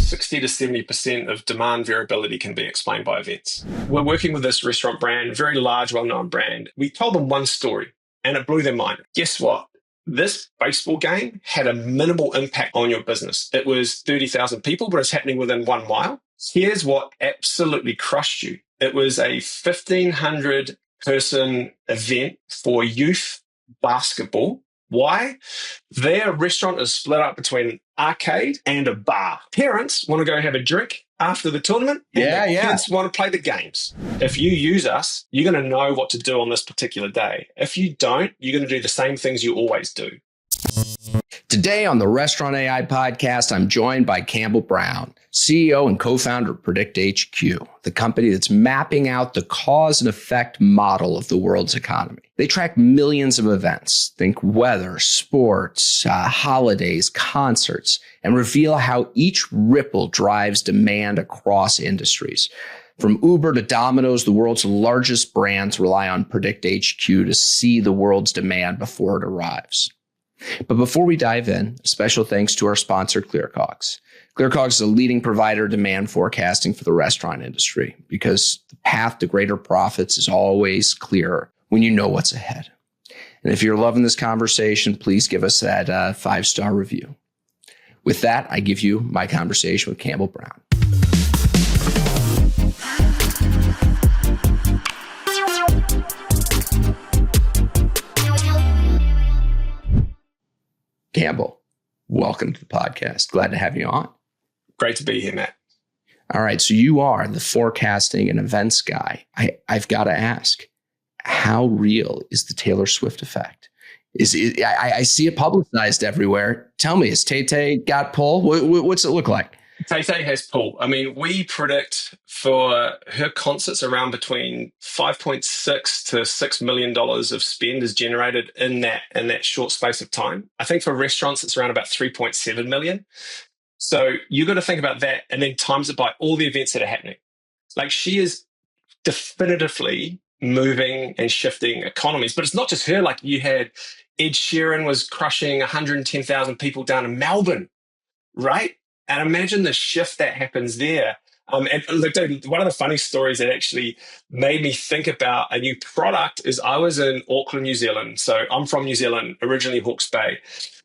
60 to 70% of demand variability can be explained by events. We're working with this restaurant brand, very large, well-known brand. We told them one story and it blew their mind. Guess what? This baseball game had a minimal impact on your business. It was 30,000 people, but it's happening within 1 mile. Here's what absolutely crushed you. It was a 1,500 person event for youth basketball. Why? Their restaurant is split up between arcade and a bar. Parents want to go have a drink after the tournament, and kids want to play the games. If you use us, you're going to know what to do on this particular day. If you don't, you're going to do the same things you always do. Today on the Restaurant AI podcast, I'm joined by Campbell Brown, CEO and co-founder of PredictHQ, the company that's mapping out the cause and effect model of the world's economy. They track millions of events, think weather, sports, holidays, concerts, and reveal how each ripple drives demand across industries. From Uber to Domino's, the world's largest brands rely on PredictHQ to see the world's demand before it arrives. But before we dive in, a special thanks to our sponsor, ClearCOGS. ClearCOGS is a leading provider of demand forecasting for the restaurant industry because the path to greater profits is always clearer when you know what's ahead. And if you're loving this conversation, please give us that 5-star review. With that, I give you my conversation with Campbell Brown. Campbell, welcome to the podcast. Glad to have you on. Great to be here, Matt. All right. So you are the forecasting and events guy. I've got to ask, how real is the Taylor Swift effect? I see it publicized everywhere. Tell me, has Tay-Tay got pull? What's it look like? Tay-Tay has pull. I mean, we predict for her concerts around between $5.6 to $6 million of spend is generated in that short space of time. I think for restaurants, it's around about 3.7 million. So you got to think about that and then times it by all the events that are happening. Like, she is definitively moving and shifting economies, but it's not just her. Like, you had Ed Sheeran was crushing 110,000 people down in Melbourne, right? And imagine the shift that happens there. And look, dude, one of the funny stories that actually made me think about a new product is I was in Auckland, New Zealand. So I'm from New Zealand, originally Hawke's Bay.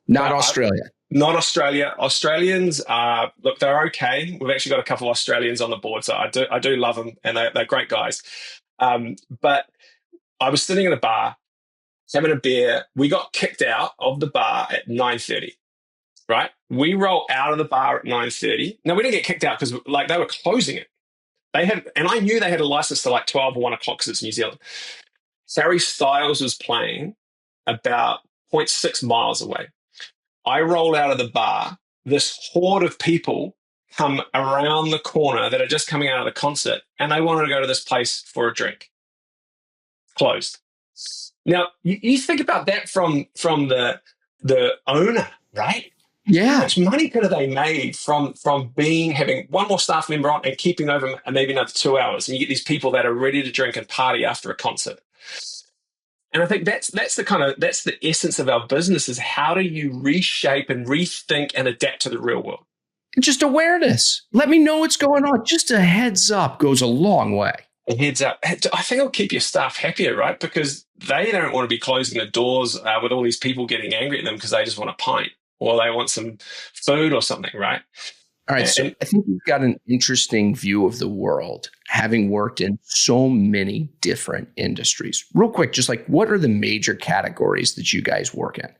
Not Australia. Not Australia. Australians are, look, they're okay. We've actually got a couple of Australians on the board, so I do love them, and they're great guys. But I was sitting in a bar, having a beer. We got kicked out of the bar at 9:30. Right? We roll out of the bar at 9:30. Now, we didn't get kicked out because they were closing it. And I knew they had a license to 12 or 1 o'clock because it's New Zealand. Harry Styles was playing about 0.6 miles away. I roll out of the bar. This horde of people come around the corner that are just coming out of the concert, and they wanted to go to this place for a drink. Closed. Now, you think about that from the owner, right? Yeah. How much money could have they made from having one more staff member on and keeping over maybe another 2 hours? And you get these people that are ready to drink and party after a concert. And I think that's the essence of our business, is how do you reshape and rethink and adapt to the real world? Just awareness. Let me know what's going on. Just a heads up goes a long way. A heads up. I think it'll keep your staff happier, right? Because they don't want to be closing the doors with all these people getting angry at them because they just want a pint. Or they want some food or something, right? All right. So I think you've got an interesting view of the world, having worked in so many different industries. Real quick, just what are the major categories that you guys work in?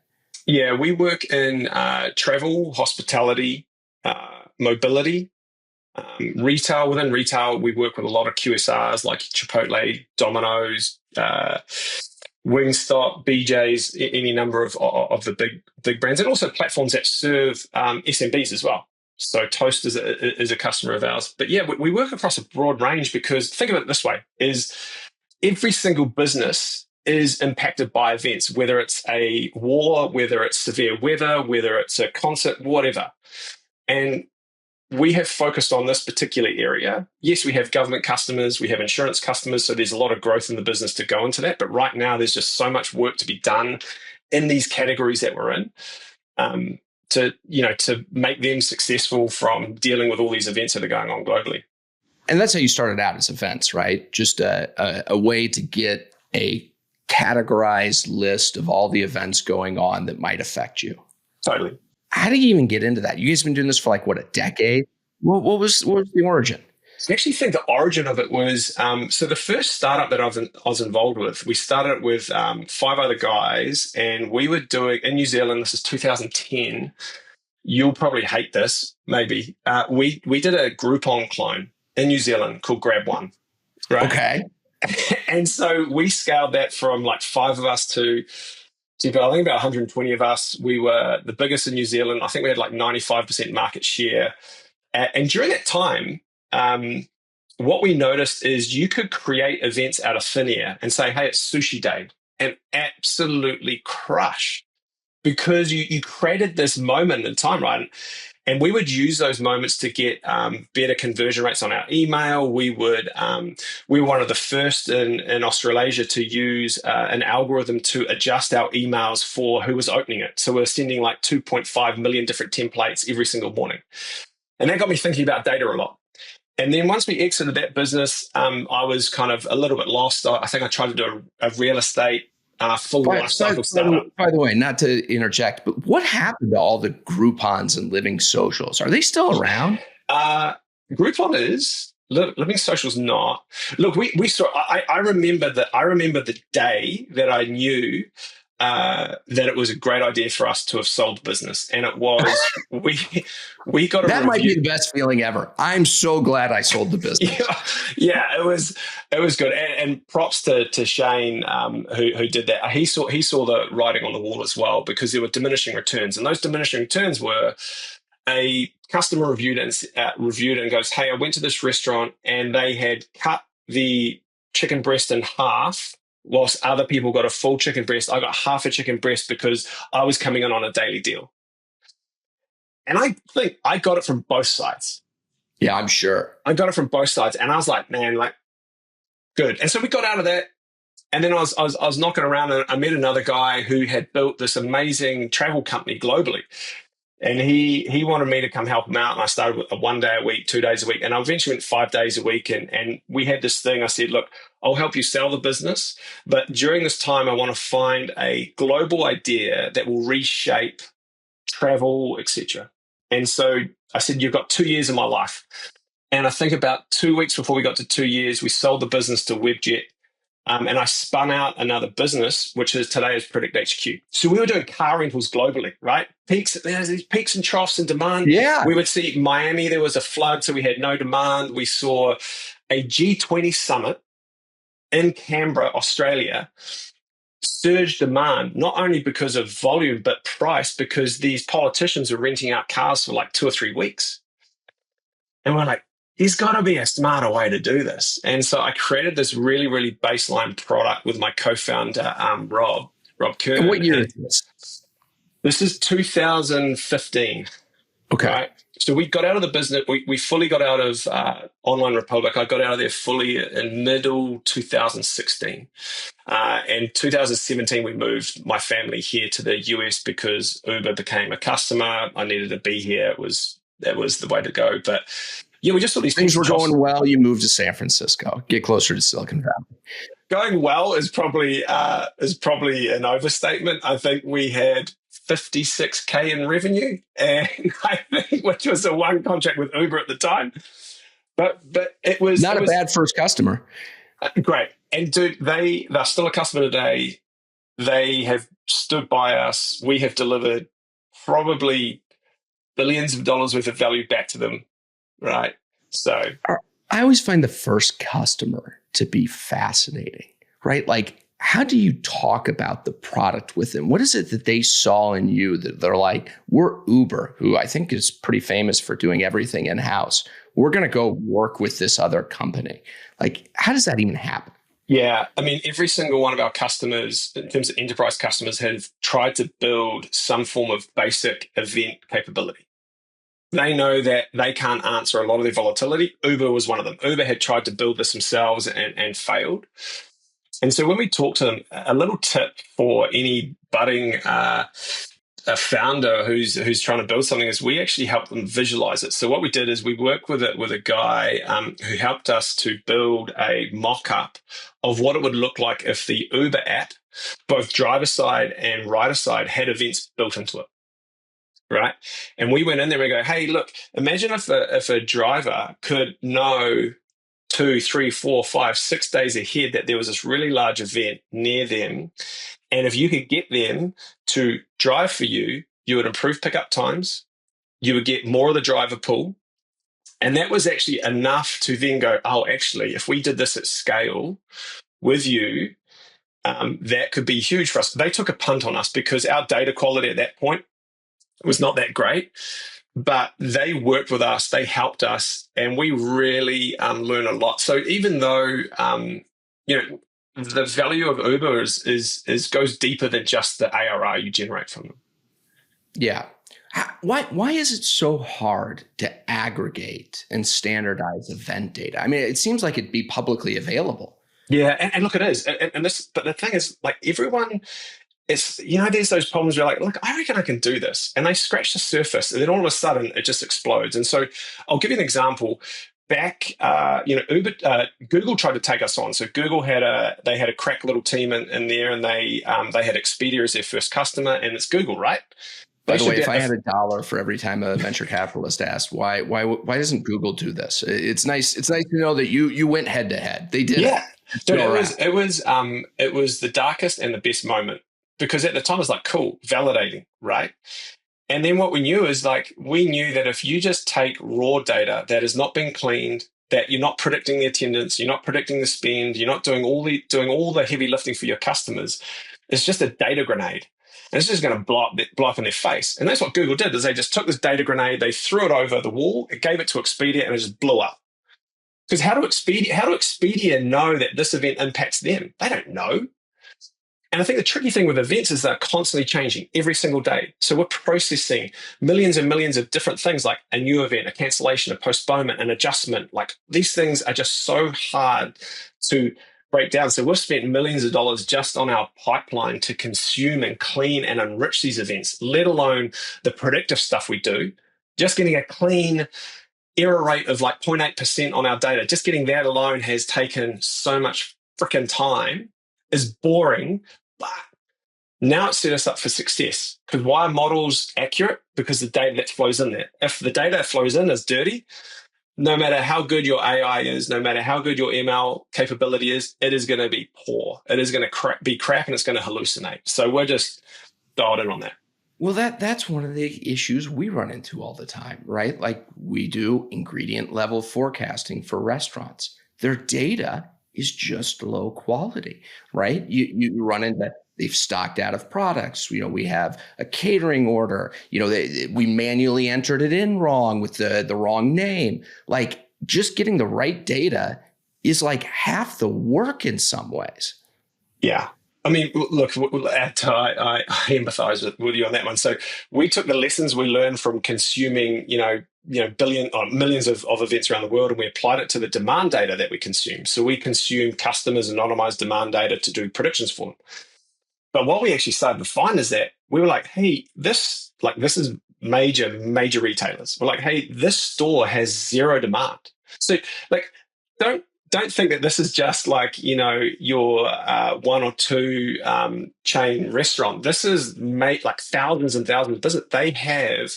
Yeah, we work in travel, hospitality, mobility, retail. Within retail, we work with a lot of QSRs like Chipotle, Domino's, Wingstop, BJ's, any number of the big brands, and also platforms that serve SMBs as well. So Toast is a customer of ours. But yeah, we work across a broad range because think of it this way, is every single business is impacted by events, whether it's a war, whether it's severe weather, whether it's a concert, whatever. And we have focused on this particular area. Yes, we have government customers, we have insurance customers, so there's a lot of growth in the business to go into that. But right now, there's just so much work to be done in these categories that we're in. to make them successful from dealing with all these events that are going on globally. And that's how you started out, as events, right? Just a way to get a categorized list of all the events going on that might affect you. Totally. How do you even get into that? You guys have been doing this for like, what, a decade? What was the origin? I actually think the origin of it was, so the first startup that I was involved with, we started with 5 other guys, and we were doing, in New Zealand, this is 2010, you'll probably hate this, maybe. We did a Groupon clone in New Zealand called Grab One, right? Okay. And so we scaled that from like 5 of us to I think about 120 of us. We were the biggest in New Zealand. I think we had like 95% market share. And during that time, what we noticed is you could create events out of thin air and say, hey, it's sushi day, and absolutely crush, because you created this moment in time, right? And we would use those moments to get better conversion rates on our email. We were one of the first in Australasia to use an algorithm to adjust our emails for who was opening it. So we're sending like 2.5 million different templates every single morning. And that got me thinking about data a lot. And then once we exited that business, I was kind of a little bit lost. I think I tried to do a real estate full life cycle startup. By the way, not to interject, but what happened to all the Groupons and Living Socials? Are they still around? Groupon is. Living Social's not. Look, we saw. I remember the day that I knew that it was a great idea for us to have sold the business, and it was we got a that review. Might be the best feeling ever. I'm so glad I sold the business. Yeah, it was good, and props to Shane who did that. He saw the writing on the wall as well, because there were diminishing returns, and those diminishing returns were a customer reviewed and goes, hey, I went to this restaurant and they had cut the chicken breast in half, whilst other people got a full chicken breast. I got half a chicken breast because I was coming in on a daily deal. And I think I got it from both sides. Yeah, I'm sure. I got it from both sides. And I was like, man, like, good. And so we got out of that. And then I was knocking around, and I met another guy who had built this amazing travel company globally. And he wanted me to come help him out. And I started with 1 day a week, 2 days a week. And I eventually went 5 days a week. And we had this thing. I said, look, I'll help you sell the business, but during this time, I want to find a global idea that will reshape travel, etc. And so I said, you've got 2 years of my life. And I think about 2 weeks before we got to 2 years, we sold the business to Webjet. And I spun out another business, which is today is PredictHQ. So we were doing car rentals globally, right? There's these peaks and troughs in demand. Yeah. We would see Miami, there was a flood, so we had no demand. We saw a G20 summit in Canberra, Australia, surge demand, not only because of volume, but price, because these politicians are renting out cars for like 2 or 3 weeks. And we're like, there's got to be a smarter way to do this. And so I created this really, really baseline product with my co-founder, Rob Kern. And what year is this? This is 2015. Okay. Right? So we got out of the business. We fully got out of Online Republic. I got out of there fully in middle 2016. In 2017, we moved my family here to the US because Uber became a customer. I needed to be here. That was the way to go. But yeah, we just saw these things were going well. You moved to San Francisco, get closer to Silicon Valley. Going well is probably an overstatement. I think we had 56K in revenue, and I think, which was a one contract with Uber at the time. But it was not a bad first customer. Great. And dude, they're still a customer today. They have stood by us. We have delivered probably billions of dollars worth of value back to them. Right. So I always find the first customer to be fascinating, right? Like, how do you talk about the product with them? What is it that they saw in you that they're like, we're Uber, who I think is pretty famous for doing everything in-house. We're going to go work with this other company. Like, how does that even happen? Yeah. I mean, every single one of our customers, in terms of enterprise customers, have tried to build some form of basic event capability. They know that they can't answer a lot of their volatility. Uber was one of them. Uber had tried to build this themselves and failed. And so when we talk to them, a little tip for any budding a founder who's trying to build something is we actually help them visualize it. So what we did is we worked with a guy who helped us to build a mock-up of what it would look like if the Uber app, both driver side and rider side, had events built into it. Right. And we went in there and we go, hey, look, imagine if a driver could know 2, 3, 4, 5, 6 days ahead that there was this really large event near them. And if you could get them to drive for you, you would improve pickup times, you would get more of the driver pool. And that was actually enough to then go, oh, actually, if we did this at scale with you, that could be huge for us. They took a punt on us because our data quality at that point was not that great, but they worked with us, they helped us, and we really learned a lot. So even though the value of Uber is goes deeper than just the ARR you generate from them. Yeah. Why is it so hard to aggregate and standardize event data? I mean, it seems like it'd be publicly available. Yeah, and look, it is. And this, but the thing is, like everyone. It's, there's those problems where you're like, look, I reckon I can do this. And they scratch the surface and then all of a sudden it just explodes. And so I'll give you an example. Back, Google tried to take us on. So Google had a crack little team in there, and they had Expedia as their first customer, and it's Google, right? By the way, if I had $1 for every time a venture capitalist asked why doesn't Google do this? It's nice. It's nice to know that you went head to head. They did. Yeah. Dude, it was the darkest and the best moment. Because at the time, it was like, cool, validating, right? And then what we knew is we knew that if you just take raw data that has not been cleaned, that you're not predicting the attendance, you're not predicting the spend, you're not doing all the heavy lifting for your customers, it's just a data grenade. And it's just going to blow up in their face. And that's what Google did, is they just took this data grenade, they threw it over the wall, it gave it to Expedia, and it just blew up. Because how do Expedia know that this event impacts them? They don't know. And I think the tricky thing with events is they're constantly changing every single day. So we're processing millions and millions of different things, like a new event, a cancellation, a postponement, an adjustment. Like these things are just so hard to break down. So we've spent millions of dollars just on our pipeline to consume and clean and enrich these events, let alone the predictive stuff we do. Just getting a clean error rate of 0.8% on our data, just getting that alone has taken so much freaking time, is boring. But now it's set us up for success. Because why are models accurate? Because the data that flows in there. If the data that flows in is dirty, no matter how good your AI is, no matter how good your ML capability is, it is going to be poor. It is going to be crap, and it's going to hallucinate. So we're just dialed in on that. Well, that's one of the issues we run into all the time, right? Like we do ingredient level forecasting for restaurants. Their data is just low quality, right? You run into that. They've stocked out of products. We have a catering order. We manually entered it in wrong with the wrong name. Like just getting the right data is like half the work in some ways. Yeah. I mean, look, I empathize with you on that one. So we took the lessons we learned from consuming, millions of events around the world, and we applied it to the demand data that we consume. So we consume customers' anonymized demand data to do predictions for them. But what we actually started to find is that we were like, hey, this is major retailers. We're like, hey, this store has zero demand. So don't think that this is just your one or two chain restaurant. This is thousands and thousands of business. They have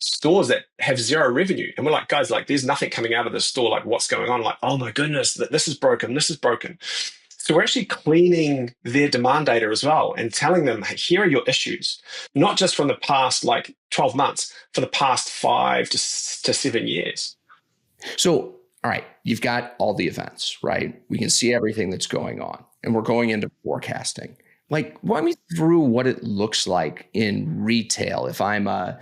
stores that have zero revenue. And we're like, guys, there's nothing coming out of this store. What's going on? Oh my goodness, this is broken. This is broken. So we're actually cleaning their demand data as well and telling them, hey, here are your issues, not just from the past 12 months, for the past 5 to 7 years. So, all right, you've got all the events, right? We can see everything that's going on, and we're going into forecasting. Walk me through what it looks like in retail. If I'm a,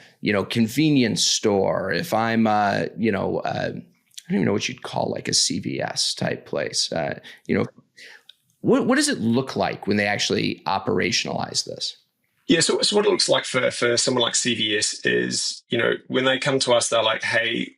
convenience store, if I'm a, I don't even know what you'd call a CVS type place. What does it look like when they actually operationalize this? Yeah, so what it looks like for someone like CVS is, when they come to us, they're like, hey,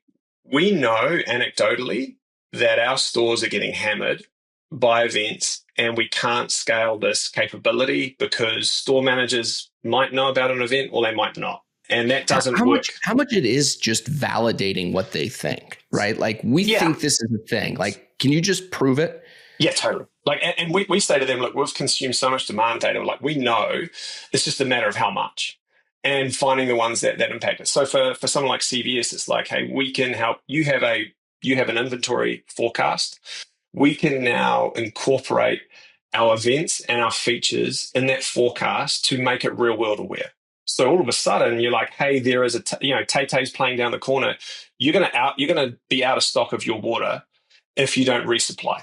we know anecdotally that our stores are getting hammered by events, and we can't scale this capability because store managers might know about an event or they might not. And that doesn't work. How much it is just validating what they think, right? Like, we think this is a thing. Like, can you just prove it? Yeah, totally. Like, and we say to them, look, we've consumed so much demand data. Like, we know it's just a matter of how much and finding the ones that impact it. So for someone like CVS, it's like, hey, we can help. You have an inventory forecast. We can now incorporate our events and our features in that forecast to make it real world aware. So all of a sudden, you're like, hey, there is Tay-Tay's playing down the corner. You're gonna be out of stock of your water if you don't resupply.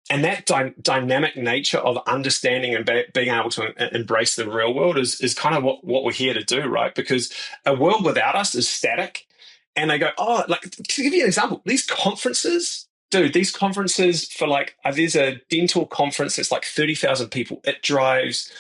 And that dynamic nature of understanding and being able to embrace the real world is kind of what we're here to do, right? Because a world without us is static. And they go, oh, like, to give you an example, these conferences for like, there's a dental conference that's like 30,000 people. It drives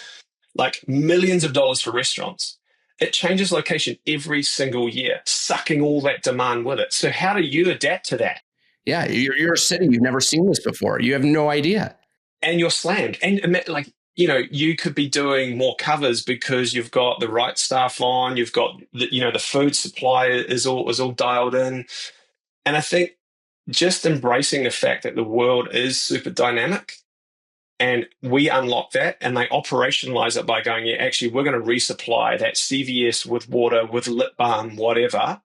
like millions of dollars for restaurants. It changes location every single year, sucking all that demand with it. So how do you adapt to that? Yeah, you're a city. You've never seen this before. You have no idea. And you're slammed. And like, you could be doing more covers because you've got the right staff on, you've got the food supply is all dialed in. And I think just embracing the fact that the world is super dynamic and we unlock that and they operationalize it by going, yeah, actually, we're going to resupply that CVS with water, with lip balm, whatever,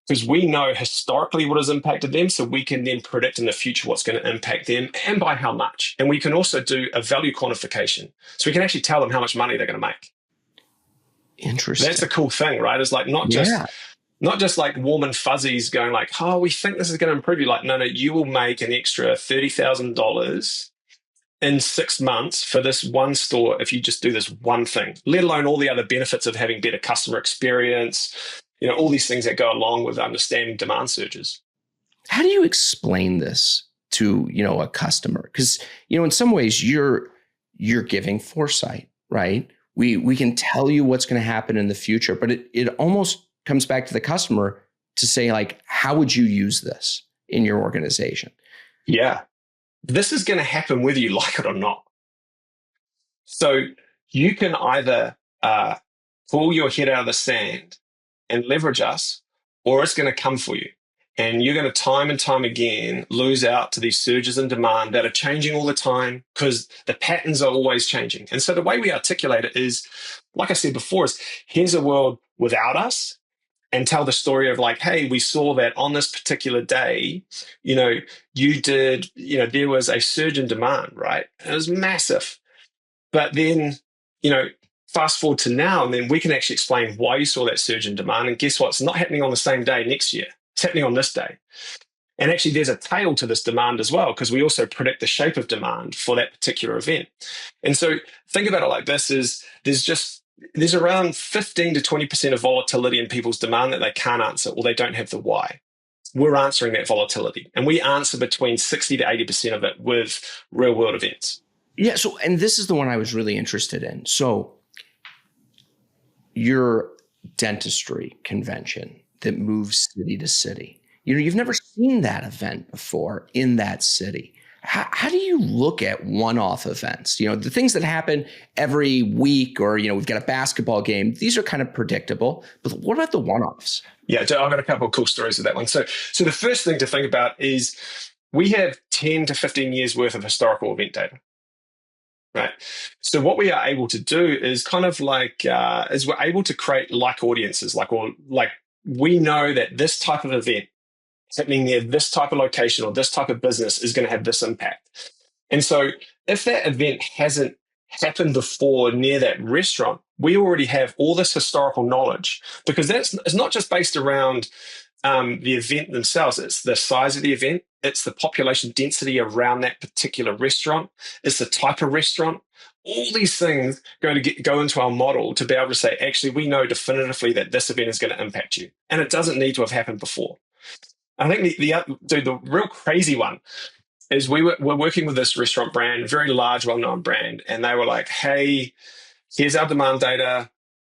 because we know historically what has impacted them, so we can then predict in the future what's going to impact them and by how much. And we can also do a value quantification. So we can actually tell them how much money they're going to make. Interesting. That's a cool thing, right? It's like not just like warm and fuzzies going like, oh, we think this is going to improve you. Like, no, you will make an extra $30,000 in 6 months for this one store if you just do this one thing, let alone all the other benefits of having better customer experience, all these things that go along with understanding demand surges. How do you explain this to, a customer? Because, in some ways you're giving foresight, right? We can tell you what's going to happen in the future, but it almost comes back to the customer to say, like, how would you use this in your organization? Yeah. This is going to happen whether you like it or not. So you can either pull your head out of the sand and leverage us, or it's going to come for you. And you're going to time and time again lose out to these surges in demand that are changing all the time because the patterns are always changing. And so the way we articulate it is, like I said before, is here's a world without us, and tell the story of like, hey, we saw that on this particular day, you did, there was a surge in demand, right? It was massive. But then, fast forward to now, and then we can actually explain why you saw that surge in demand. And guess what? It's not happening on the same day next year. It's happening on this day. And actually, there's a tail to this demand as well, because we also predict the shape of demand for that particular event. And so think about it like this, is there's around 15 to 20% of volatility in people's demand that they can't answer or they don't have the why. We're answering that volatility, and we answer between 60 to 80% of it with real world events. Yeah. So, and this is the one I was really interested in. So your dentistry convention that moves city to city, you've never seen that event before in that city. How do you look at one-off events? The things that happen every week, or, we've got a basketball game. These are kind of predictable, but what about the one-offs? Yeah, I've got a couple of cool stories of that one. So the first thing to think about is we have 10 to 15 years worth of historical event data, right? So what we are able to do is kind of like, is we're able to create like audiences, like we know that this type of event happening near this type of location or this type of business is going to have this impact. And so if that event hasn't happened before near that restaurant, we already have all this historical knowledge, because it's not just based around the event themselves. It's the size of the event. It's the population density around that particular restaurant. It's the type of restaurant. All these things go into our model to be able to say, actually, we know definitively that this event is going to impact you. And it doesn't need to have happened before. I think the real crazy one is we're working with this restaurant brand, very large, well-known brand, and they were like, hey, here's our demand data.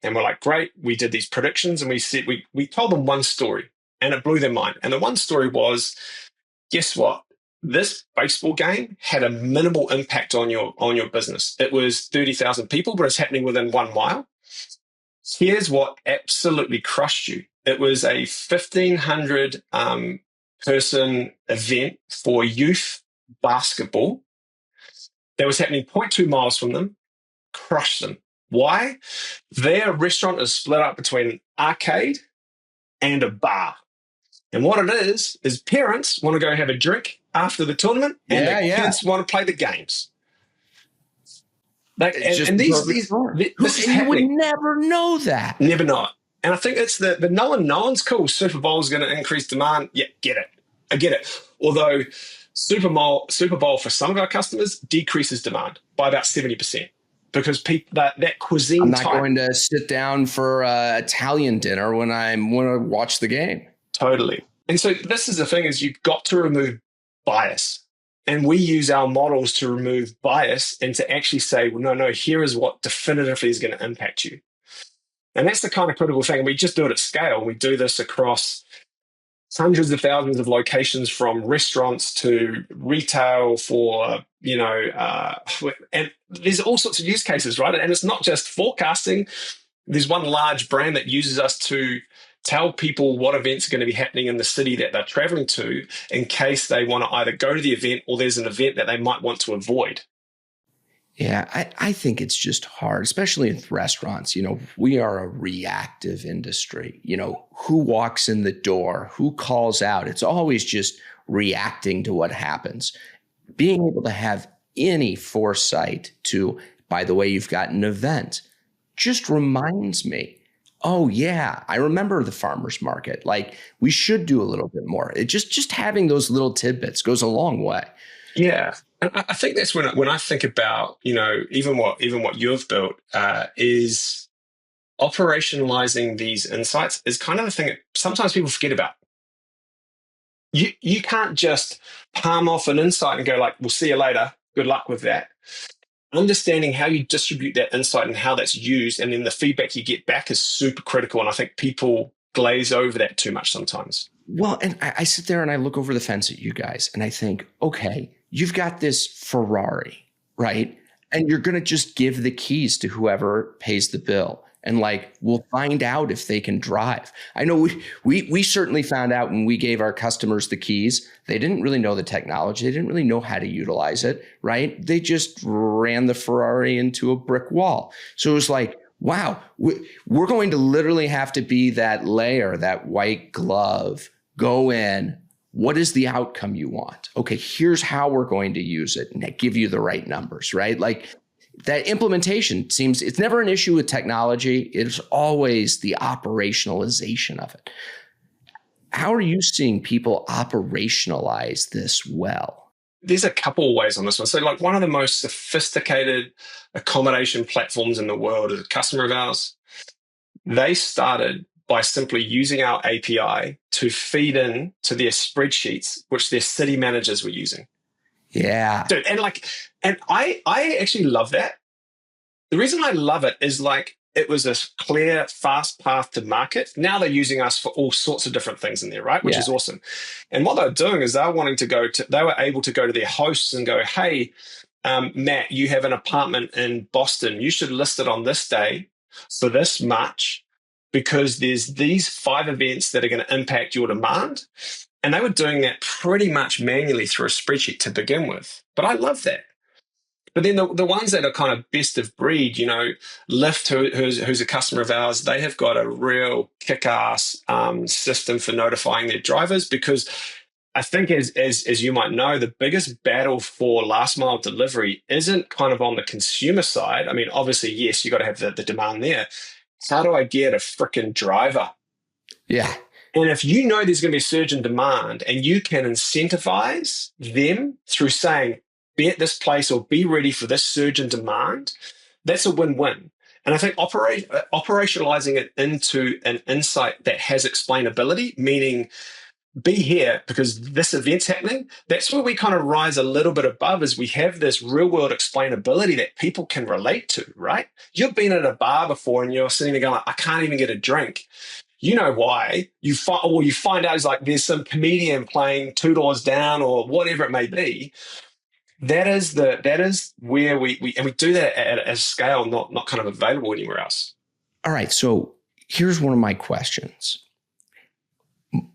And we're like, great, we did these predictions, and we told them one story, and it blew their mind. And the one story was, guess what? this baseball game had a minimal impact on your business. It was 30,000 people, but it's happening within 1 mile. Here's what absolutely crushed you. It was a 1,500 person event for youth basketball that was happening zero point 0.2 miles from them. Crushed them. Why? Their restaurant is split up between an arcade and a bar. And what it is parents want to go have a drink after the tournament, and kids want to play the games. You would never know that. Never know it. And I think it's the no one's cool. Super Bowl is going to increase demand. Yeah, get it. I get it. Although Super Bowl for some of our customers decreases demand by about 70%. Because people that cuisine. I'm not going to sit down for Italian dinner when I want to watch the game. Totally. And so this is the thing: is you've got to remove bias, and we use our models to remove bias and to actually say, well, no, here is what definitively is going to impact you. And that's the kind of critical thing. And we just do it at scale. We do this across hundreds of thousands of locations, from restaurants to retail for, and there's all sorts of use cases, right? And it's not just forecasting. There's one large brand that uses us to tell people what events are going to be happening in the city that they're traveling to in case they want to either go to the event or there's an event that they might want to avoid. Yeah, I think it's just hard, especially in restaurants. We are a reactive industry. Who walks in the door, who calls out? It's always just reacting to what happens. Being able to have any foresight to, by the way, you've got an event, just reminds me, oh yeah, I remember the farmer's market. Like, we should do a little bit more. It just having those little tidbits goes a long way. Yeah. And I think that's when I think about, even what you've built is operationalizing these insights is kind of the thing that sometimes people forget about. You can't just palm off an insight and go like, we'll see you later. Good luck with that. Understanding how you distribute that insight and how that's used, and then the feedback you get back is super critical. And I think people glaze over that too much sometimes. Well, and I sit there and I look over the fence at you guys and I think, okay, you've got this Ferrari, right? And you're going to just give the keys to whoever pays the bill. And we'll find out if they can drive. I know we certainly found out when we gave our customers the keys, they didn't really know the technology. They didn't really know how to utilize it, right? They just ran the Ferrari into a brick wall. So it was like, wow, we're going to literally have to be that layer, that white glove, go in. What is the outcome you want? Okay, here's how we're going to use it and give you the right numbers, right? That implementation it's never an issue with technology. It's always the operationalization of it. How are you seeing people operationalize this well? There's a couple of ways on this one. So one of the most sophisticated accommodation platforms in the world is a customer of ours. They started by simply using our API to feed in to their spreadsheets, which their city managers were using. Yeah. Dude, and I actually love that. The reason I love it is it was a clear, fast path to market. Now they're using us for all sorts of different things in there, right? Which is awesome. And what they're doing is they were able to go to their hosts and go, hey, Matt, you have an apartment in Boston. You should list it on this day for this much, because there's these 5 events that are going to impact your demand. And they were doing that pretty much manually through a spreadsheet to begin with. But I love that. But then the ones that are kind of best of breed, Lyft, who's a customer of ours, they have got a real kick-ass system for notifying their drivers, because I think as you might know, the biggest battle for last mile delivery isn't kind of on the consumer side. I mean, obviously, yes, you got to have the demand there. How do I get a freaking driver? Yeah. And if you know there's going to be a surge in demand and you can incentivize them through saying, be at this place or be ready for this surge in demand, that's a win-win. And I think operationalizing it into an insight that has explainability, meaning be here because this event's happening, that's where we kind of rise a little bit above, as we have this real-world explainability that people can relate to, right? You've been at a bar before and you're sitting there going, I can't even get a drink. you know why. You find out is like there's some comedian playing two doors down or whatever it may be. That is where we do that at a scale not kind of available anywhere else. All right. So here's one of my questions.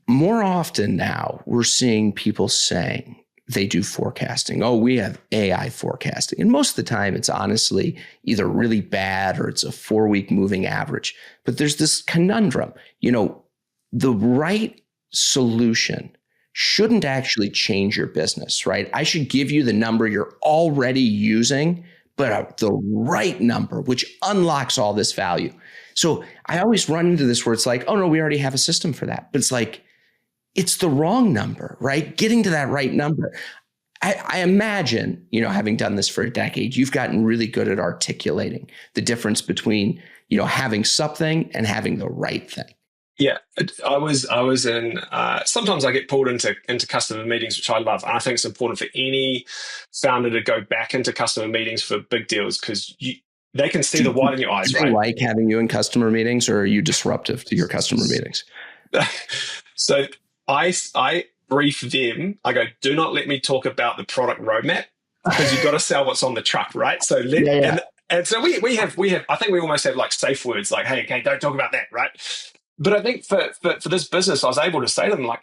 More often now, we're seeing people saying they do forecasting. Oh, we have AI forecasting. And most of the time, it's honestly either really bad or it's a 4-week moving average. But there's this conundrum. The right solution shouldn't actually change your business, right? I should give you the number you're already using, but the right number, which unlocks all this value. So I always run into this where it's like, oh no, we already have a system for that. But it's like, it's the wrong number, right? Getting to that right number. I imagine, having done this for a decade, you've gotten really good at articulating the difference between, having something and having the right thing. Yeah, I was in. Sometimes I get pulled into customer meetings, which I love, and I think it's important for any founder to go back into customer meetings for big deals because they can see the white in your eyes. Do right? They like having you in customer meetings, or are you disruptive to your customer meetings? So I brief them. I go, do not let me talk about the product roadmap because you've got to sell what's on the truck, right? So And so we have. I think we almost have like safe words, like, hey, okay, don't talk about that, right? But I think for this business, I was able to say to them, like,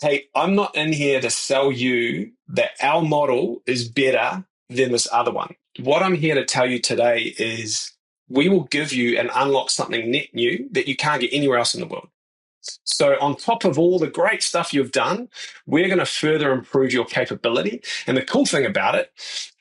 hey, I'm not in here to sell you that our model is better than this other one. What I'm here to tell you today is we will give you and unlock something net new that you can't get anywhere else in the world. So on top of all the great stuff you've done, we're going to further improve your capability. And the cool thing about it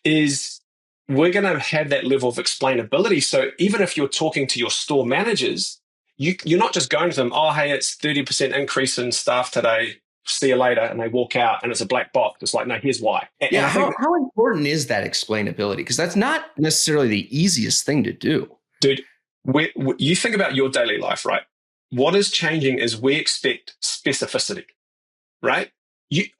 is we're going to have that level of explainability. So even if you're talking to your store managers, you're not just going to them, oh, hey, it's 30% increase in staff today. See you later. And they walk out and it's a black box. It's like, no, here's why. Yeah. How important is that explainability? Because that's not necessarily the easiest thing to do. Dude, you think about your daily life, right? What is changing is we expect specificity, right?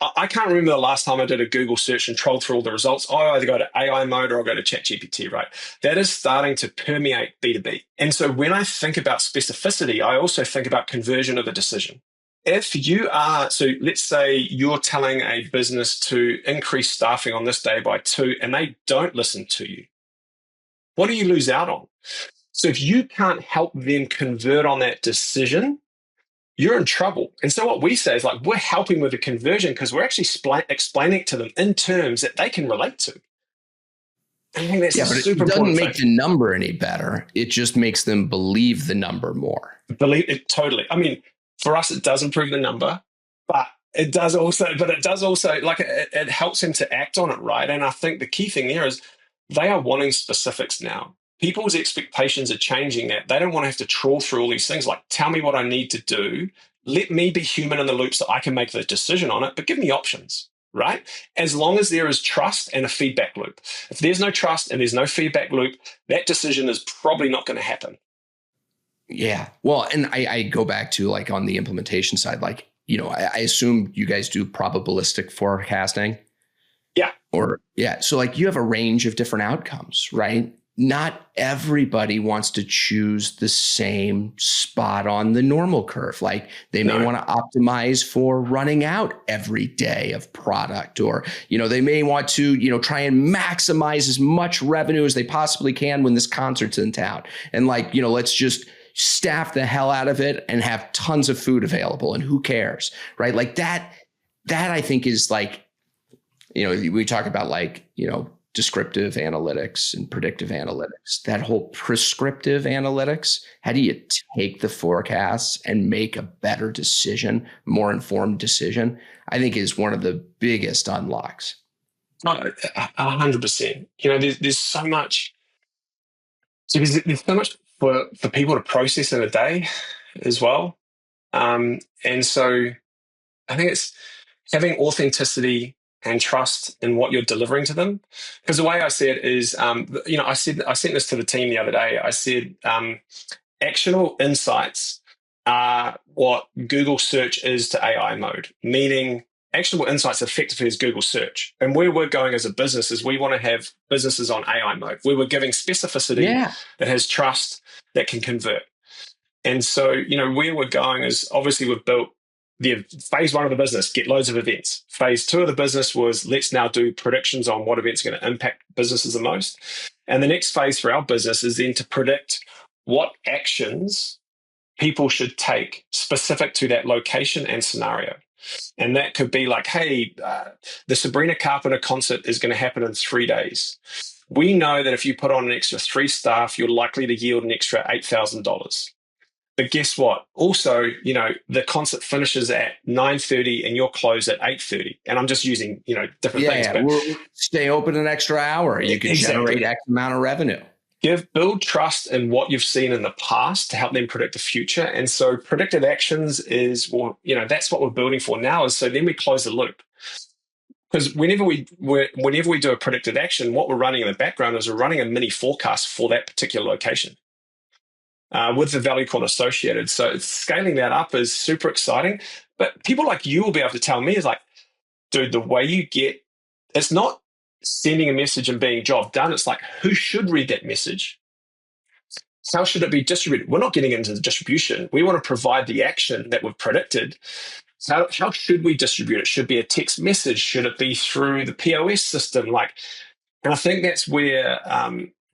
I can't remember the last time I did a Google search and trolled through all the results. I either go to AI mode or I'll go to ChatGPT, right? That is starting to permeate B2B. And so when I think about specificity, I also think about conversion of a decision. If you are, so let's say you're telling a business to increase staffing on this day by 2 and they don't listen to you, what do you lose out on? So if you can't help them convert on that decision, you're in trouble. And so what we say is like, we're helping with the conversion because we're actually explaining it to them in terms that they can relate to. I think that's super important. It doesn't make the number any better. It just makes them believe the number more. Believe it totally. I mean, for us, it does improve the number, but it does also like it helps them to act on it, right? And I think the key thing there is they are wanting specifics now. People's expectations are changing that. They don't want to have to trawl through all these things like, tell me what I need to do. Let me be human in the loop so I can make the decision on it, but give me options, right? As long as there is trust and a feedback loop. If there's no trust and there's no feedback loop, that decision is probably not going to happen. Yeah. Well, and I go back to like on the implementation side, like, I assume you guys do probabilistic forecasting. Yeah. So like you have a range of different outcomes, right? Not everybody wants to choose the same spot on the normal curve. Like they may want to optimize for running out every day of product, or, they may want to, try and maximize as much revenue as they possibly can when this concert's in town. And like, let's just staff the hell out of it and have tons of food available and who cares, right? Like that I think is like, we talk about like, descriptive analytics and predictive analytics, that whole prescriptive analytics. How do you take the forecasts and make a better decision, more informed decision? I think is one of the biggest unlocks. 100%. There's so much. There's so much for people to process in a day as well. And so I think it's having authenticity and trust in what you're delivering to them. Because the way I see it is, I sent this to the team the other day. I said, actionable insights are what Google search is to AI mode, meaning actionable insights effectively is Google search. And where we're going as a business is we want to have businesses on AI mode, where we're giving specificity that has trust, that can convert. And so, where we're going is obviously we've built the phase one of the business, get loads of events. Phase two of the business was let's now do predictions on what events are going to impact businesses the most. And the next phase for our business is then to predict what actions people should take specific to that location and scenario. And that could be like, hey, the Sabrina Carpenter concert is going to happen in 3 days. We know that if you put on an extra 3 staff, you're likely to yield an extra $8,000. But guess what? Also, the concert finishes at 9:30 and you're closed at 8:30. And I'm just using, different things. Yeah, we'll stay open an extra hour. You can generate X amount of revenue. Build trust in what you've seen in the past to help them predict the future. And so predictive actions is, that's what we're building for now. Is so then we close the loop. Because whenever we do a predictive action, what we're running in the background is we're running a mini forecast for that particular location. With the value call associated. So scaling that up is super exciting. But people like you will be able to tell me is like, dude, the way you get, it's not sending a message and being job done. It's like, who should read that message? How should it be distributed? We're not getting into the distribution. We want to provide the action that we've predicted. So how should we distribute it? Should it be a text message? Should it be through the POS system? And I think that's where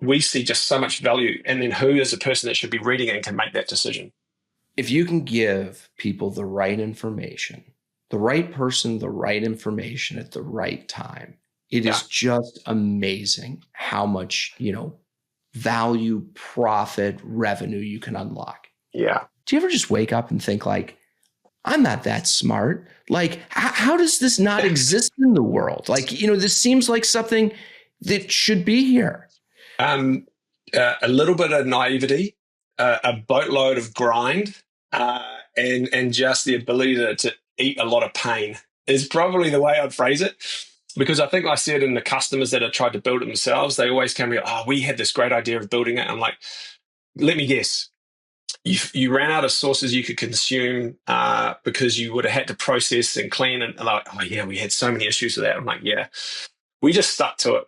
we see just so much value. And then who is the person that should be reading it and can make that decision? If you can give people the right information, the right person, the right information at the right time, it is just amazing how much, value, profit, revenue you can unlock. Yeah. Do you ever just wake up and think like, I'm not that smart? Like, how does this not exist in the world? Like, this seems like something that should be here. A little bit of naivety, a boatload of grind, and just the ability to eat a lot of pain is probably the way I'd phrase it. Because I think I see it in the customers that have tried to build it themselves. They always come here, we had this great idea of building it. I'm like, let me guess. You ran out of sources you could consume because you would have had to process and clean. And like, we had so many issues with that. I'm like, yeah, we just stuck to it.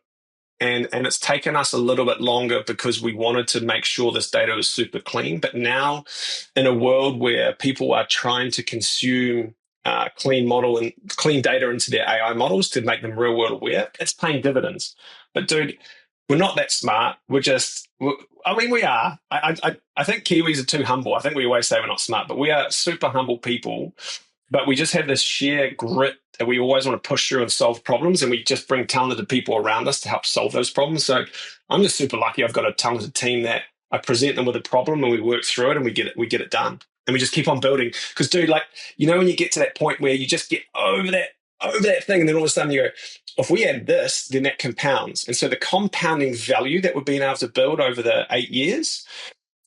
And it's taken us a little bit longer because we wanted to make sure this data was super clean. But now in a world where people are trying to consume clean model and clean data into their AI models to make them real world aware, it's paying dividends. But dude, we're not that smart. We are. I think Kiwis are too humble. I think we always say we're not smart, but we are super humble people. But we just have this sheer grit that we always want to push through and solve problems. And we just bring talented people around us to help solve those problems. So I'm just super lucky. I've got a talented team that I present them with a problem and we work through it and we get it done. And we just keep on building. Because dude, when you get to that point where you just get over that thing, and then all of a sudden you go, if we add this, then that compounds. And so the compounding value that we've been able to build over the 8 years,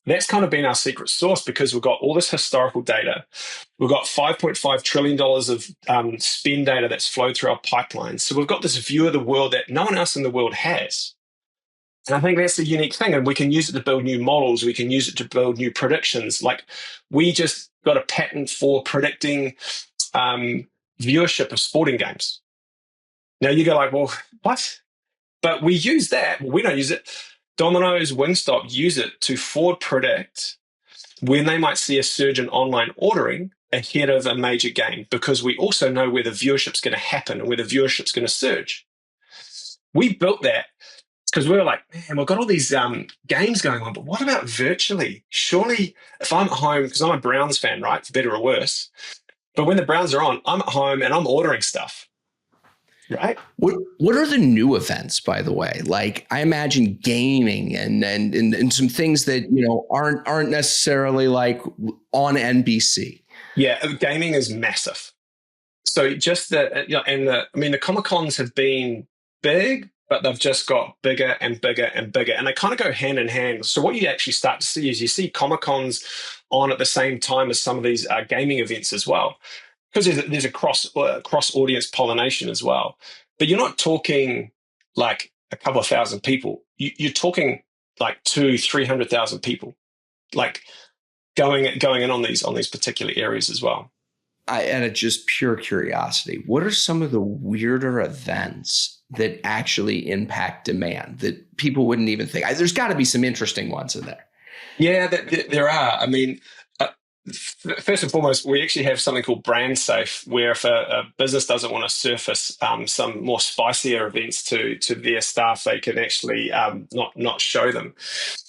that's kind of been our secret sauce because we've got all this historical data. We've got $5.5 trillion of spend data that's flowed through our pipelines. So we've got this view of the world that no one else in the world has. And I think that's the unique thing. And we can use it to build new models. We can use it to build new predictions. Like we just got a patent for predicting viewership of sporting games. Now you go like, well, what? But we use that. We don't use it. Domino's, Wingstop use it to forward predict when they might see a surge in online ordering ahead of a major game, because we also know where the viewership's going to happen and where the viewership's going to surge. We built that because we were like, man, we've got all these games going on, but what about virtually? Surely if I'm at home, because I'm a Browns fan, right, for better or worse, but when the Browns are on, I'm at home and I'm ordering stuff. Right. What are the new events, by the way? Like I imagine gaming and some things that aren't necessarily like on NBC. Yeah, gaming is massive. So just the Comic Cons have been big, but they've just got bigger and bigger and bigger, and they kind of go hand in hand. So what you actually start to see is you see Comic Cons on at the same time as some of these gaming events as well. Because there's a cross audience pollination as well. But you're not talking like a couple of thousand people. You're talking like 200,000-300,000 people, like going in on these particular areas as well. And it's just pure curiosity. What are some of the weirder events that actually impact demand that people wouldn't even think? There's got to be some interesting ones in there. Yeah, there are. I mean, first and foremost, we actually have something called brand safe, where if a business doesn't want to surface some more spicier events to their staff, they can actually not show them.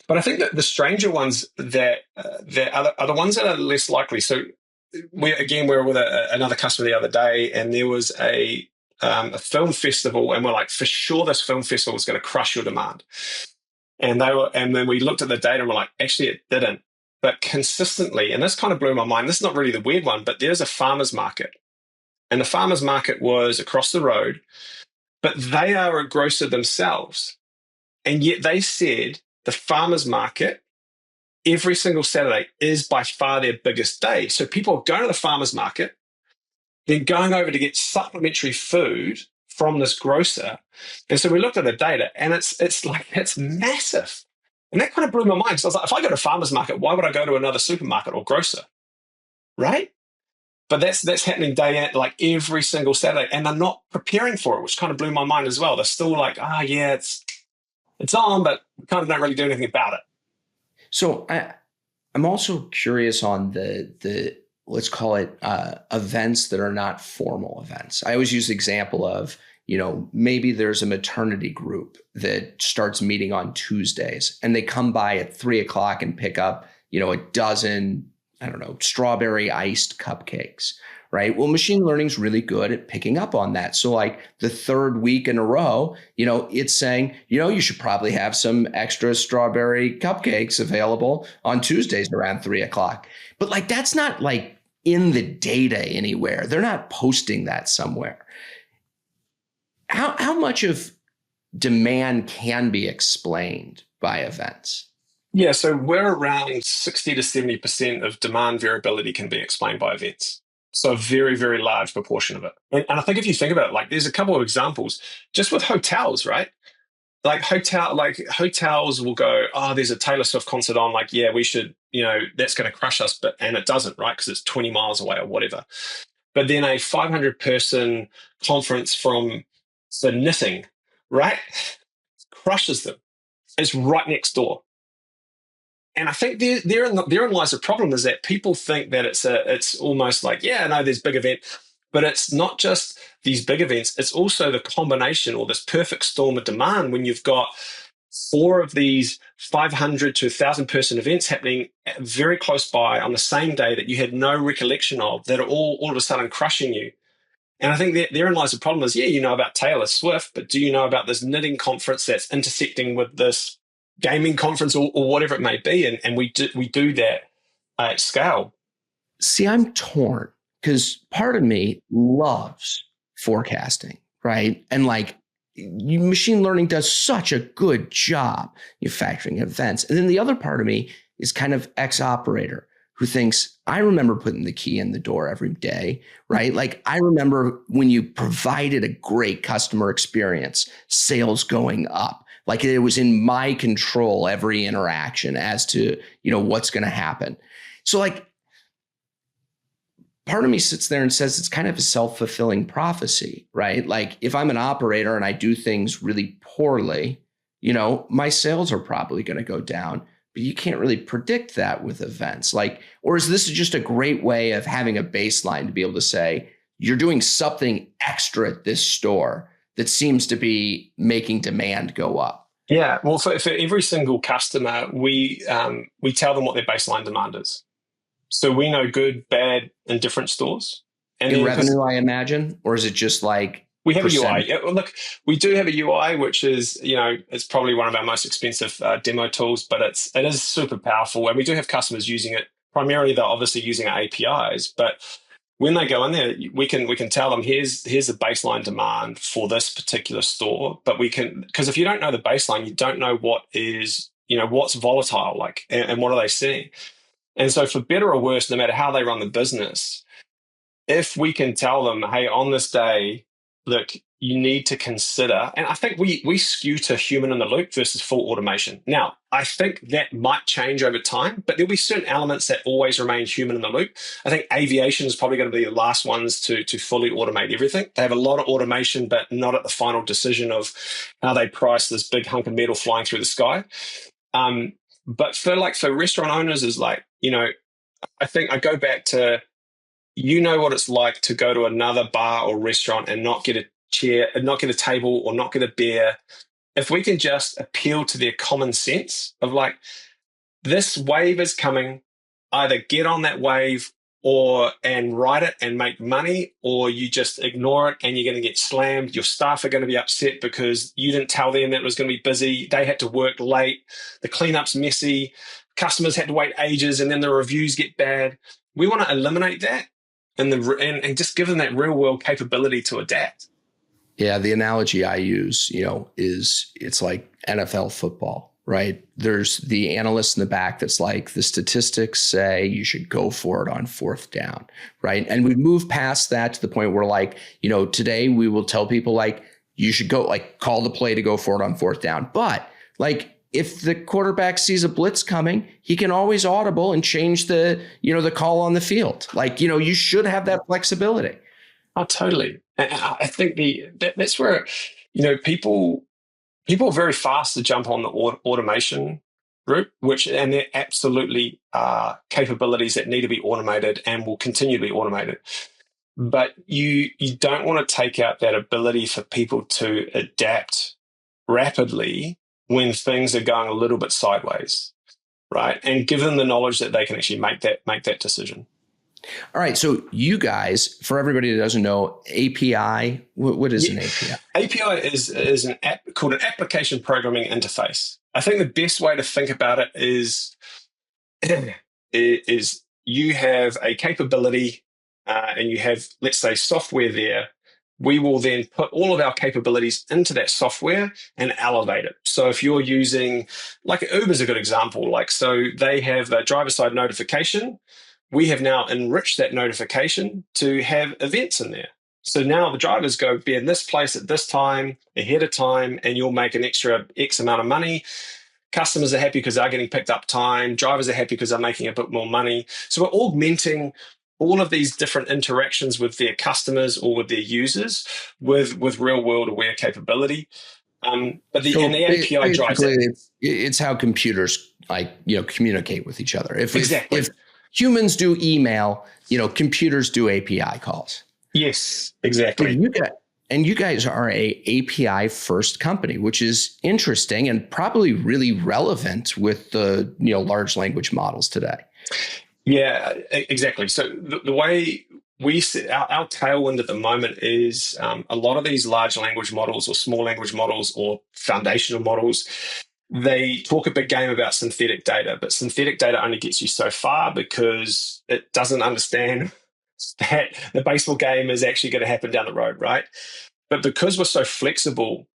But I think that the stranger ones that are the ones that are less likely. So we were with another customer the other day, and there was a film festival, and we're like, for sure, this film festival is going to crush your demand. And then we looked at the data and we're like, actually, it didn't. But consistently, and this kind of blew my mind. This is not really the weird one, but there's a farmer's market, and the farmer's market was across the road, but they are a grocer themselves, and yet they said the farmer's market every single Saturday is by far their biggest day. So people are going to the farmer's market, then going over to get supplementary food from this grocer. And so we looked at the data, and it's massive. And that kind of blew my mind. So I was like, if I go to farmer's market, why would I go to another supermarket or grocer? Right? But that's happening day in, like every single Saturday, and they're not preparing for it, which kind of blew my mind as well. They're still like, yeah, it's on, but we kind of don't really do anything about it. So I'm also curious on the let's call it events that are not formal events. I always use the example of, maybe there's a maternity group that starts meeting on Tuesdays, and they come by at 3:00 and pick up, a dozen, strawberry iced cupcakes, right? Well, machine learning is really good at picking up on that. So like the third week in a row, it's saying, you should probably have some extra strawberry cupcakes available on Tuesdays around 3:00. But like, that's not like in the data anywhere. They're not posting that somewhere. How much of demand can be explained by events? Yeah, so we're around 60 to 70% of demand variability can be explained by events. So a very, very large proportion of it. And I think if you think about it, like there's a couple of examples just with hotels, right? Like hotels will go, there's a Taylor Swift concert on, like, yeah, we should, that's going to crush us, and it doesn't, right? Because it's 20 miles away or whatever. But then a 500-person conference for knitting, right, crushes them. It's right next door. And I think therein lies the problem, is that people think that it's almost like, yeah, no, there's big event, but it's not just these big events. It's also the combination, or this perfect storm of demand, when you've got 4 of these 500 to 1,000-person events happening very close by on the same day that you had no recollection of, that are all of a sudden crushing you. And I think therein lies the problem, is, yeah, you know about Taylor Swift, but do you know about this knitting conference that's intersecting with this gaming conference or whatever it may be? And we do that at scale. See, I'm torn, because part of me loves forecasting, right? And like, machine learning does such a good job factoring events. And then the other part of me is kind of ex-operator, who thinks, I remember putting the key in the door every day, right? Like, I remember when you provided a great customer experience, sales going up. Like, it was in my control, every interaction, as to, what's going to happen. So like, part of me sits there and says it's kind of a self-fulfilling prophecy, right? Like, if I'm an operator and I do things really poorly, my sales are probably going to go down. But you can't really predict that with events. Like, or is this just a great way of having a baseline to be able to say, you're doing something extra at this store that seems to be making demand go up? Yeah, well, for every single customer, we tell them what their baseline demand is. So we know good, bad, and different stores. And in revenue, I imagine, or is it just like, we have a UI. Yeah, well, look, we do have a UI, which is, it's probably one of our most expensive demo tools, but it is super powerful. And we do have customers using it. Primarily, they're obviously using our APIs, but when they go in there, we can tell them, here's the baseline demand for this particular store. But because if you don't know the baseline, you don't know what is, what's volatile, like, and what are they seeing. And so for better or worse, no matter how they run the business, if we can tell them, hey, on this day, look, you need to consider, and I think we skew to human in the loop versus full automation. Now, I think that might change over time, but there'll be certain elements that always remain human in the loop. I think aviation is probably going to be the last ones to fully automate everything. They have a lot of automation, but not at the final decision of how they price this big hunk of metal flying through the sky. But for restaurant owners, is like, I think I go back to, you know what it's like to go to another bar or restaurant and not get a chair, and not get a table, or not get a beer. If we can just appeal to their common sense of like, this wave is coming, either get on that wave and ride it and make money, or you just ignore it and you're going to get slammed. Your staff are going to be upset because you didn't tell them that it was going to be busy. They had to work late. The cleanup's messy. Customers had to wait ages, and then the reviews get bad. We want to eliminate that and just give them that real world capability to adapt. Yeah, the analogy I use, is it's like NFL football, right? There's the analyst in the back that's like, the statistics say you should go for it on fourth down, right? And we move past that to the point where, like, today we will tell people, like, you should go, like, call the play to go for it on fourth down. But, like, if the quarterback sees a blitz coming, he can always audible and change the call on the field. Like, you should have that flexibility. Oh, totally. And I think that's where, people are very fast to jump on the automation route, and there absolutely are capabilities that need to be automated and will continue to be automated. But you don't want to take out that ability for people to adapt rapidly when things are going a little bit sideways, right? And give them the knowledge that they can actually make that decision. All right. So you guys, for everybody that doesn't know, API, what is an API? API is an app called an application programming interface. I think the best way to think about it is you have a capability and you have, let's say, software there. We will then put all of our capabilities into that software and elevate it. So if you're using, like, Uber's a good example. Like, so they have a driver-side notification. We have now enriched that notification to have events in there. So now the drivers go, be in this place at this time, ahead of time, and you'll make an extra X amount of money. Customers are happy because they're getting picked up time. Drivers are happy because they're making a bit more money. So we're augmenting all of these different interactions with their customers or with their users with real world aware capability. But the API drives it. It's how computers communicate with each other. Exactly. If humans do email, computers do API calls. Yes, exactly. And you guys are a API first company, which is interesting and probably really relevant with the large language models today. Yeah, exactly. So the way we see our tailwind at the moment is a lot of these large language models or small language models or foundational models, they talk a big game about synthetic data, but synthetic data only gets you so far because it doesn't understand that the baseball game is actually going to happen down the road, right? But because we're so flexible,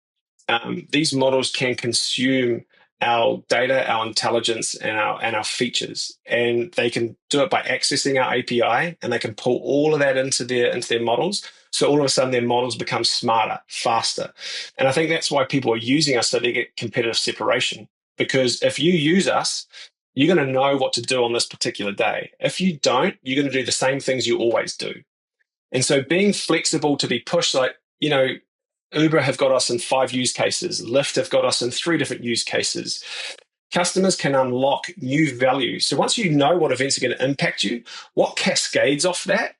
these models can consume our data, our intelligence, and our features, and they can do it by accessing our API, and they can pull all of that into their models. So all of a sudden, their models become smarter, faster, and I think that's why people are using us, so they get competitive separation. Because if you use us, you're going to know what to do on this particular day. If you don't, you're going to do the same things you always do. And so being flexible to be pushed, like, Uber have got us in 5 use cases. Lyft have got us in 3 different use cases. Customers can unlock new value. So once you know what events are going to impact you, what cascades off that,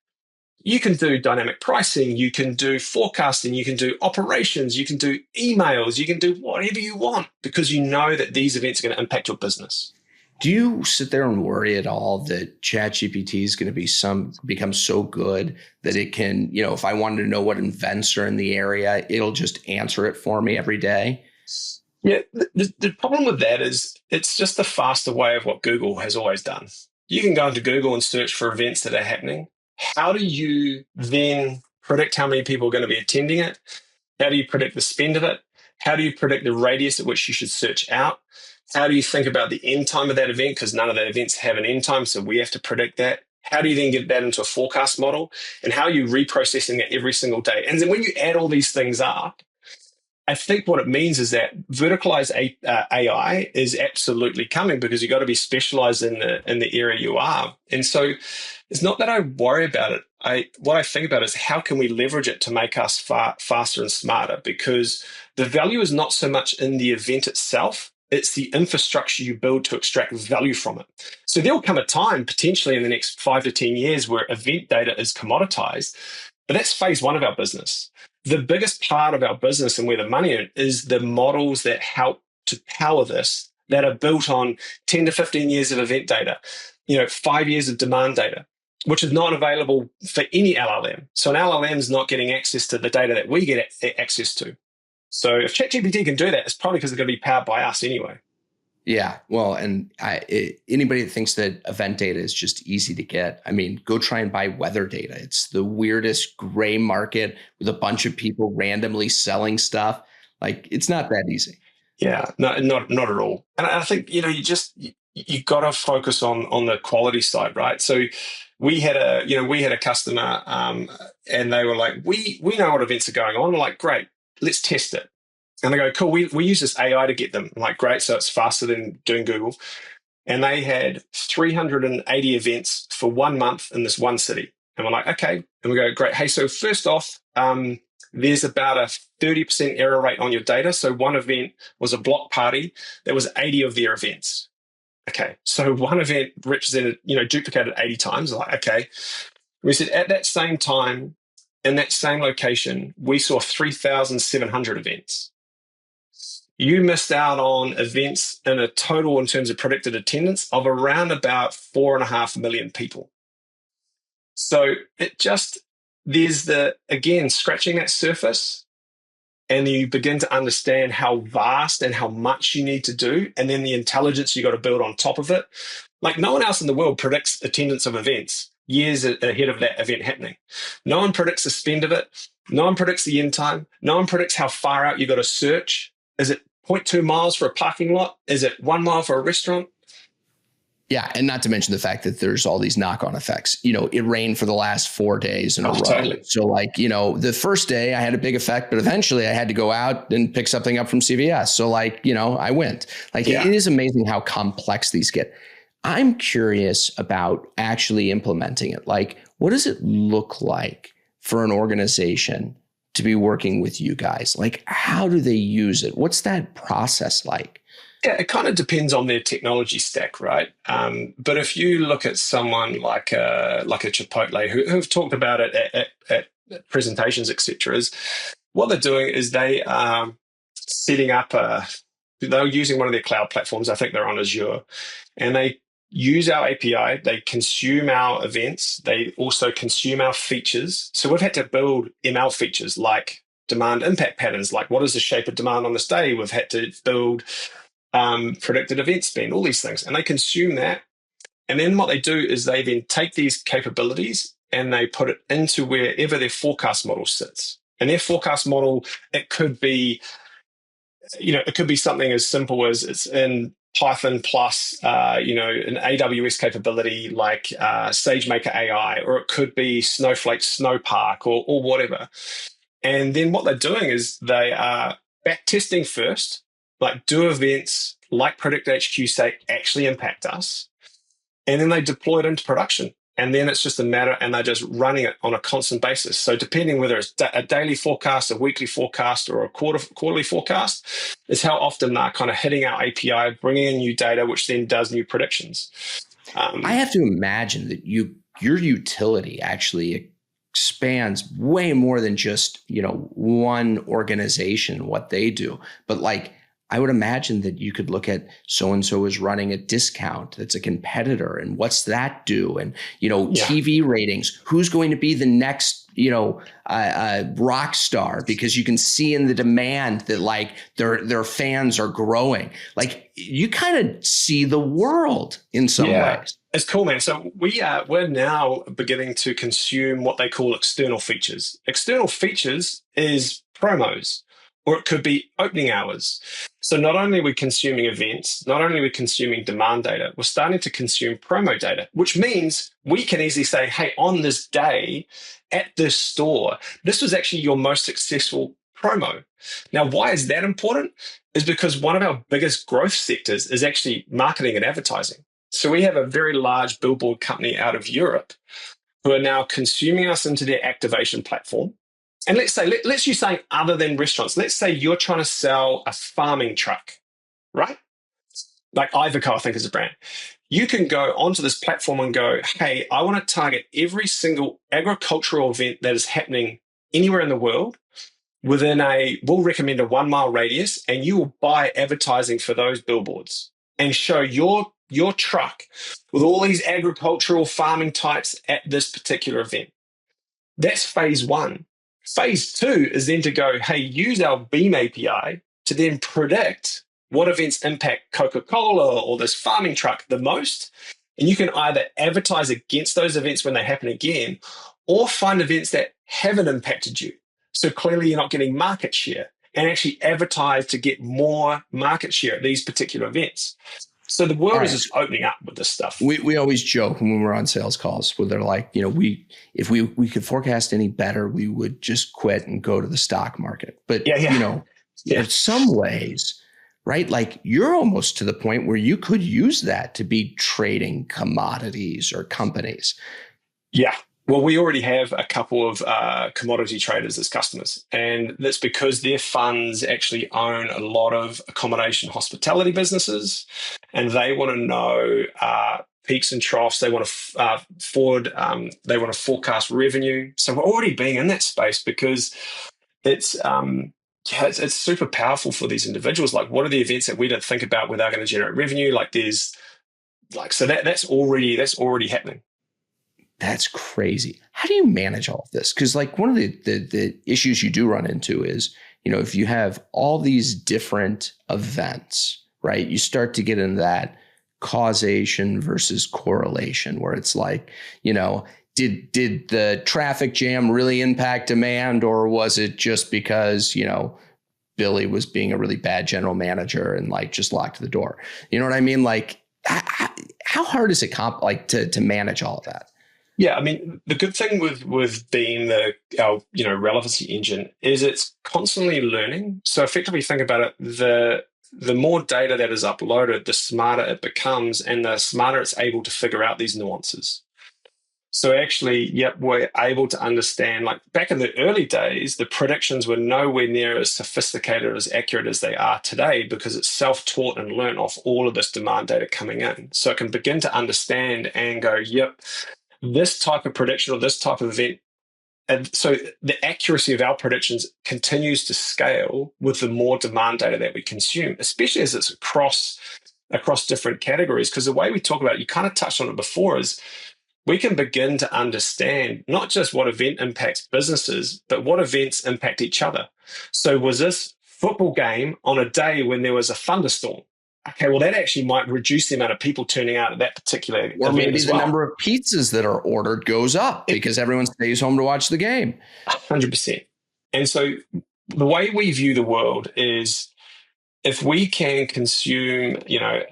you can do dynamic pricing, you can do forecasting, you can do operations, you can do emails, you can do whatever you want because you know that these events are going to impact your business. Do you sit there and worry at all that ChatGPT is going to become so good that it can, if I wanted to know what events are in the area, it'll just answer it for me every day? Yeah, the problem with that is it's just the faster way of what Google has always done. You can go into Google and search for events that are happening. How do you then predict how many people are going to be attending it? How do you predict the spend of it? How do you predict the radius at which you should search out? How do you think about the end time of that event? Because none of the events have an end time, so we have to predict that. How do you then get that into a forecast model? And how are you reprocessing it every single day? And then when you add all these things up, I think what it means is that verticalized AI is absolutely coming because you've got to be specialized in the area you are. And so it's not that I worry about it. What I think about is how can we leverage it to make us faster and smarter, because the value is not so much in the event itself, It's the infrastructure you build to extract value from it. So there'll come a time potentially in the next 5 to 10 years where event data is commoditized, but that's phase one of our business. The biggest part of our business and where the money is the models that help to power this, that are built on 10 to 15 years of event data, 5 years of demand data, which is not available for any LLM. So an LLM is not getting access to the data that we get access to. So if ChatGPT can do that, it's probably because it's going to be powered by us anyway. Yeah, well, and anybody that thinks that event data is just easy to get, I mean, go try and buy weather data. It's the weirdest gray market with a bunch of people randomly selling stuff. Like, it's not that easy. Yeah, no, not at all. And I think you got to focus on the quality side, right? So we had a customer, and they were like, we know what events are going on. We're like, great, let's test it. And they go, cool, we use this AI to get them. I'm like, great, so it's faster than doing Google. And they had 380 events for 1 month in this one city. And we're like, okay. And we go, great. Hey, so first off, there's about a 30% error rate on your data. So one event was a block party. There was 80 of their events. Okay, so one event represented, duplicated 80 times. Like, okay. We said at that same time, in that same location, we saw 3,700 events. You missed out on events in a total in terms of predicted attendance of around about 4.5 million people. So there's again, scratching that surface, and you begin to understand how vast and how much you need to do, and then the intelligence you got to build on top of it. Like, no one else in the world predicts attendance of events years ahead of that event happening. No one predicts the spend of it. No one predicts the end time. No one predicts how far out you got to search. Is it 0.2 miles for a parking lot? Is it 1 mile for a restaurant? Yeah. And not to mention the fact that there's all these knock-on effects. It rained for the last 4 days in a row. Totally. So the first day I had a big effect, but eventually I had to go out and pick something up from CVS. So I went. It is amazing how complex these get. I'm curious about actually implementing it. What does it look like for an organization to be working with you guys? How do they use it? What's that process like? Yeah, it kind of depends on their technology stack, right? But if you look at someone like a Chipotle who've talked about it at presentations, etc., is what they're doing is they are setting up they're using one of their cloud platforms. I think they're on Azure, and they use our API. They consume our events. They also consume our features. So we've had to build ML features like demand impact patterns, like what is the shape of demand on this day? We've had to build predicted event spend, all these things. And they consume that. And then what they do is they then take these capabilities and they put it into wherever their forecast model sits. And their forecast model, it could be something as simple as it's in Python plus, an AWS capability like SageMaker AI, or it could be Snowflake Snowpark or whatever. And then what they're doing is they are back testing first, like, do events like PredictHQ say actually impact us? And then they deploy it into production. And then it's just a matter, and they're just running it on a constant basis. So depending whether it's a daily forecast, a weekly forecast, or a quarterly forecast, is how often they're kind of hitting our API, bringing in new data, which then does new predictions. I have to imagine that your utility actually expands way more than just, one organization, what they do. But I would imagine that you could look at so-and-so is running a discount that's a competitor, and what's that do? And, TV ratings, who's going to be the next, rock star, because you can see in the demand that their fans are growing. You kind of see the world in some ways. It's cool, man. So we're now beginning to consume what they call external features. External features is promos, or it could be opening hours. So not only are we consuming events, not only are we consuming demand data, we're starting to consume promo data, which means we can easily say, hey, on this day at this store, this was actually your most successful promo. Now, why is that important? Is because one of our biggest growth sectors is actually marketing and advertising. So we have a very large billboard company out of Europe who are now consuming us into their activation platform. And let's use something other than restaurants. Let's say you're trying to sell a farming truck, right? like Ivico, I think is a brand. You can go onto this platform and go, hey, I want to target every single agricultural event that is happening anywhere in the world we'll recommend a 1 mile radius, and you will buy advertising for those billboards and show your truck with all these agricultural farming types at this particular event. That's phase one. Phase two is then to go, hey, use our Beam API to then predict what events impact Coca-Cola or this farming truck the most. And you can either advertise against those events when they happen again, or find events that haven't impacted you. So clearly you're not getting market share, and actually advertise to get more market share at these particular events. So the world is just opening up with this stuff. We always joke when we're on sales calls where they're like, if we could forecast any better, we would just quit and go to the stock market. But in some ways, right? Like you're almost to the point where you could use that to be trading commodities or companies. Yeah. Well, we already have a couple of commodity traders as customers, and that's because their funds actually own a lot of accommodation hospitality businesses, and they want to know peaks and troughs. They want to they want to forecast revenue. So we're already being in that space because it's super powerful for these individuals. Like, what are the events that we don't think about where they're going to generate revenue? That's already happening. That's crazy. How do you manage all of this? Because like one of the issues you do run into is, if you have all these different events, right, you start to get into that causation versus correlation where it's like, did the traffic jam really impact demand, or was it just because, Billy was being a really bad general manager and like just locked the door? You know what I mean? Like how hard is it to manage all of that? Yeah, I mean, the good thing with being our relevancy engine is it's constantly learning. So effectively, think about it: the more data that is uploaded, the smarter it becomes, and the smarter it's able to figure out these nuances. So actually, we're able to understand. Like back in the early days, the predictions were nowhere near as sophisticated or as accurate as they are today because it's self-taught and learned off all of this demand data coming in. So it can begin to understand and go, this type of prediction or this type of event. And so the accuracy of our predictions continues to scale with the more demand data that we consume, especially as it's across different categories. Because the way we talk about it, you kind of touched on it before, is we can begin to understand not just what event impacts businesses, but what events impact each other. So was this football game on a day when there was a thunderstorm? Okay, well, that actually might reduce the amount of people turning out at that particular event. Or maybe the number of pizzas that are ordered goes up because everyone stays home to watch the game. 100%. And so the way we view the world is if we can consume,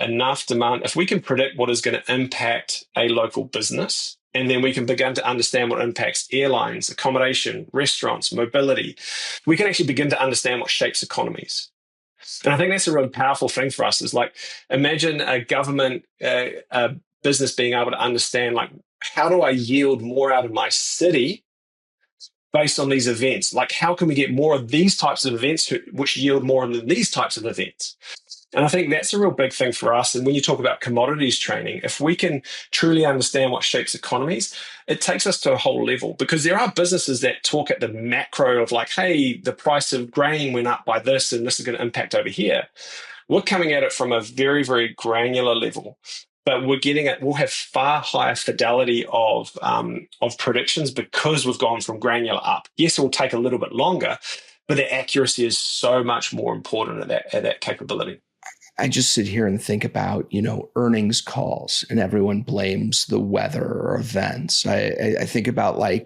enough demand, if we can predict what is going to impact a local business, and then we can begin to understand what impacts airlines, accommodation, restaurants, mobility, we can actually begin to understand what shapes economies. And I think that's a really powerful thing for us is like, imagine a government, a business being able to understand, like, how do I yield more out of my city based on these events? Like, how can we get more of these types of events which yield more than these types of events? And I think that's a real big thing for us. And when you talk about commodities training, if we can truly understand what shapes economies, it takes us to a whole level, because there are businesses that talk at the macro of like, hey, the price of grain went up by this and this is going to impact over here. We're coming at it from a very, very granular level, but we'll have far higher fidelity of predictions because we've gone from granular up. Yes, it will take a little bit longer, but the accuracy is so much more important at that capability. I just sit here and think about, earnings calls and everyone blames the weather or events. I think about like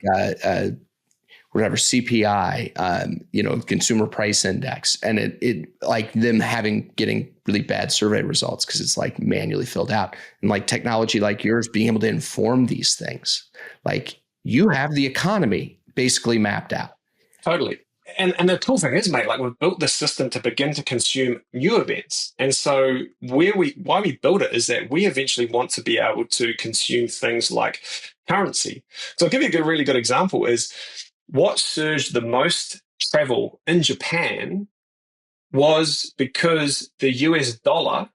whatever CPI, consumer price index, and it like them getting really bad survey results because it's like manually filled out, and like technology like yours being able to inform these things. Like you have the economy basically mapped out. Totally. And the cool thing is, mate, like we've built this system to begin to consume new events. And so why we build it is that we eventually want to be able to consume things like currency. So I'll give you a really good example is what surged the most travel in Japan was because the US dollar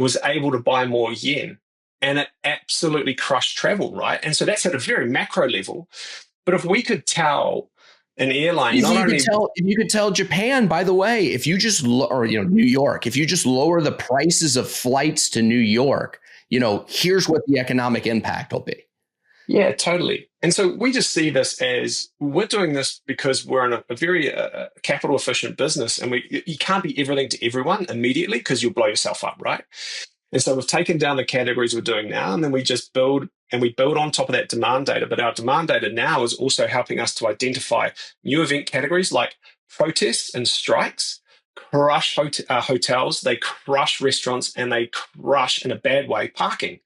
was able to buy more yen, and it absolutely crushed travel, right? And so that's at a very macro level. But if we could tell an airline, If not you could only, tell, if you could tell Japan, by the way, if you just or New York, if you just lower the prices of flights to New York, here's what the economic impact will be. yeah, totally. And so we just see this as we're doing this because we're in a very capital efficient business, and you can't be everything to everyone immediately because you'll blow yourself up, right? And so we've taken down the categories we're doing now, and then we just build on top of that demand data. But our demand data now is also helping us to identify new event categories like protests and strikes, crush hotels, they crush restaurants, and they crush, in a bad way, parking.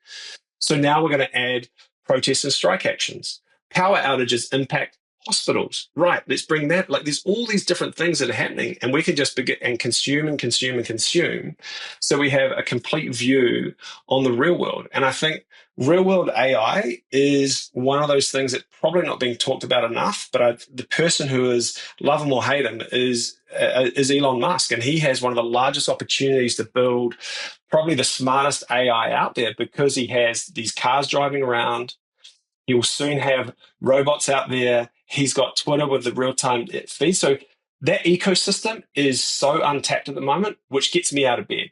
So now we're going to add protests and strike actions. Power outages impact hospitals. Right, let's bring that. Like, there's all these different things that are happening, and we can just begin and consume and consume and consume. So we have a complete view on the real world. And I think real world AI is one of those things that's probably not being talked about enough. But the person who is, love him or hate him, is Elon Musk, and he has one of the largest opportunities to build probably the smartest AI out there, because he has these cars driving around. He will soon have robots out there. He's got Twitter with the real-time feed. So that ecosystem is so untapped at the moment, which gets me out of bed.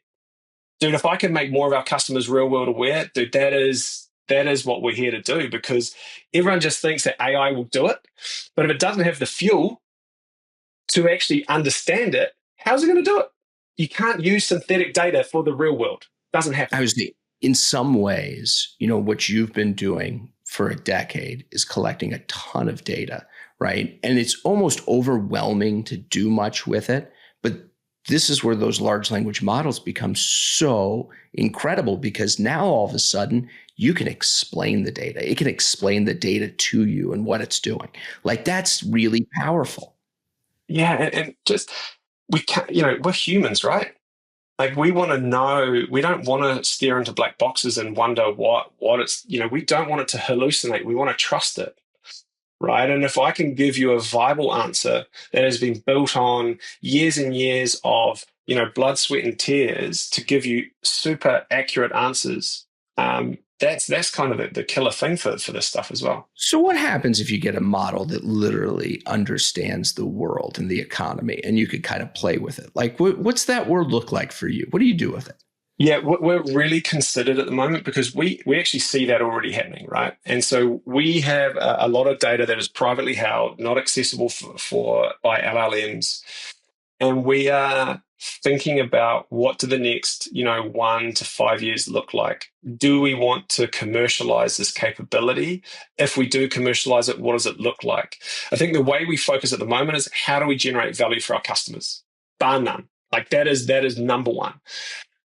Dude, if I can make more of our customers real-world aware, dude, that is what we're here to do, because everyone just thinks that AI will do it. But if it doesn't have the fuel to actually understand it, how's it going to do it? You can't use synthetic data for the real world. Doesn't happen. I was in some ways, what you've been doing for a decade is collecting a ton of data, right? And it's almost overwhelming to do much with it. But this is where those large language models become so incredible, because now all of a sudden you can explain the data. It can explain the data to you and what it's doing. Like, that's really powerful. Yeah, and just, we can't, we're humans, right? Like, we want to know, we don't want to stare into black boxes and wonder what it's, we don't want it to hallucinate. We want to trust it, right? And if I can give you a viable answer that has been built on years and years of, blood, sweat, and tears to give you super accurate answers, that's kind of the killer thing for this stuff as well. So what happens if you get a model that literally understands the world and the economy, and you could kind of play with it? Like, what's that world look like for you? What do you do with it? Yeah, we're really considered at the moment, because we actually see that already happening, right? And so we have a lot of data that is privately held, not accessible by LLMs. And we are thinking about, what do the next, 1 to 5 years look like? Do we want to commercialize this capability? If we do commercialize it, what does it look like? I think the way we focus at the moment is, how do we generate value for our customers? Bar none. Like, that is number one.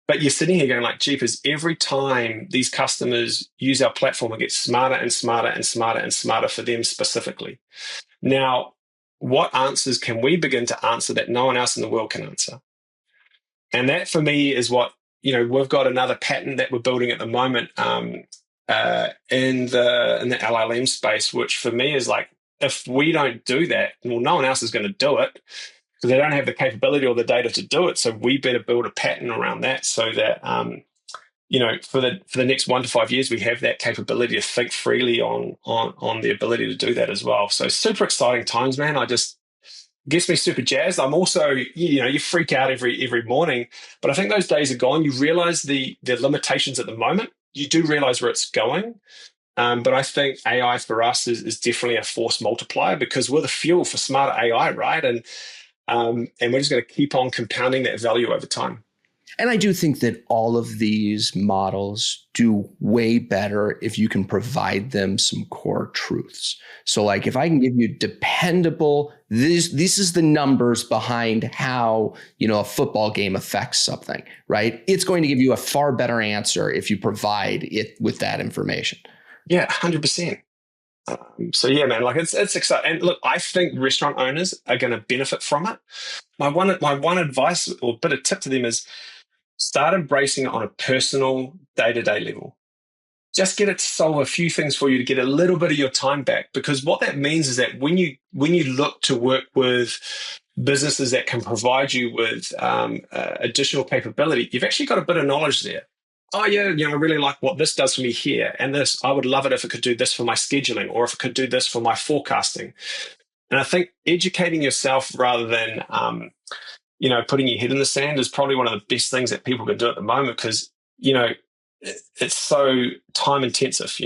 But you're sitting here going like, jeepers, every time these customers use our platform, it gets smarter and smarter and smarter and smarter for them specifically. Now, what answers can we begin to answer that no one else in the world can answer? And that, for me, is what, we've got another patent that we're building at the moment in the LLM space, which for me is like, if we don't do that, well, no one else is going to do it, because they don't have the capability or the data to do it. So we better build a pattern around that, so that for the next 1 to 5 years, we have that capability to think freely on the ability to do that as well. So super exciting times, man. Gets me super jazzed. I'm also, you freak out every morning, but I think those days are gone. You realize the limitations at the moment. You do realize where it's going. But I think AI for us is definitely a force multiplier, because we're the fuel for smarter AI, right? And we're just going to keep on compounding that value over time. And I do think that all of these models do way better if you can provide them some core truths. So like, if I can give you dependable, this is the numbers behind how, a football game affects something, right? It's going to give you a far better answer if you provide it with that information. Yeah, 100%. So yeah, man, like it's exciting. And look, I think restaurant owners are going to benefit from it. My one advice or bit of tip to them is, start embracing it on a personal day-to-day level. Just get it to solve a few things for you to get a little bit of your time back. Because what that means is that when you look to work with businesses that can provide you with additional capability, you've actually got a bit of knowledge there. oh yeah, I really like what this does for me here. And this, I would love it if it could do this for my scheduling or if it could do this for my forecasting. And I think educating yourself rather than, putting your head in the sand is probably one of the best things that people can do at the moment because, it's so time intensive.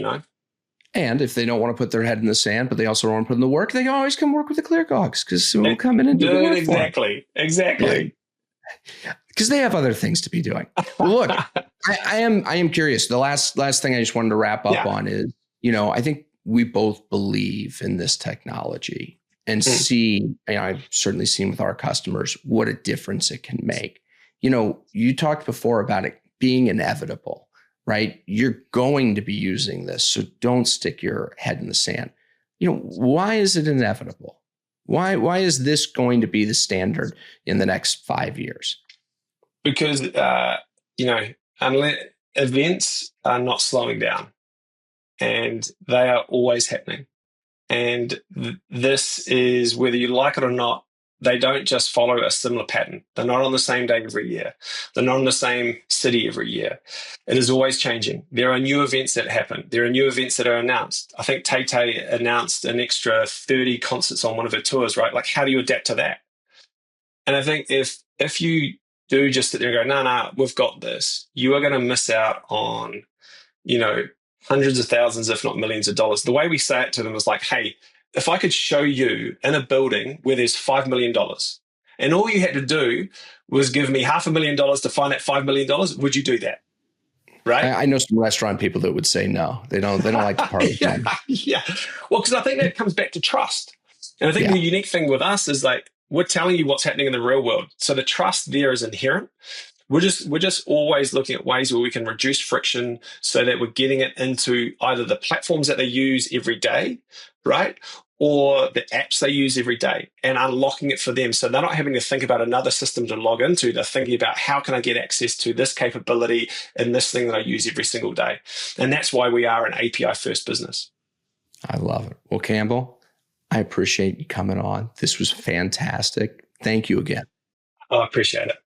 And if they don't want to put their head in the sand, but they also don't want to put in the work, they can always come work with the ClearCOGS because we'll come in and do the work exactly. Because they have other things to be doing. Well, look, I am curious. The last thing I just wanted to wrap up on is, I think we both believe in this technology and see, I've certainly seen with our customers what a difference it can make. You talked before about it being inevitable, right? You're going to be using this, so don't stick your head in the sand. Why is it inevitable? Why is this going to be the standard in the next 5 years? Because, events are not slowing down and they are always happening. And this is, whether you like it or not, they don't just follow a similar pattern. They're not on the same day every year. They're not in the same city every year. It is always changing. There are new events that happen. There are new events that are announced. I think Tay announced an extra 30 concerts on one of her tours, right? Like, how do you adapt to that? And I think if you do just sit there and go, no, we've got this, you are going to miss out on, hundreds of thousands, if not millions of dollars. The way we say it to them is like, hey, if I could show you in a building where there's $5 million and all you had to do was give me $500,000 to find that $5 million, would you do that? Right? I know some restaurant people that would say no. They don't like to part with them. Yeah. Well, because I think that comes back to trust. And I think the unique thing with us is like, we're telling you what's happening in the real world. So the trust there is inherent. We're just always looking at ways where we can reduce friction so that we're getting it into either the platforms that they use every day, right? Or the apps they use every day and unlocking it for them. So they're not having to think about another system to log into. They're thinking about how can I get access to this capability in this thing that I use every single day. And that's why we are an API first business. I love it. Well, Campbell, I appreciate you coming on. This was fantastic. Thank you again. I appreciate it.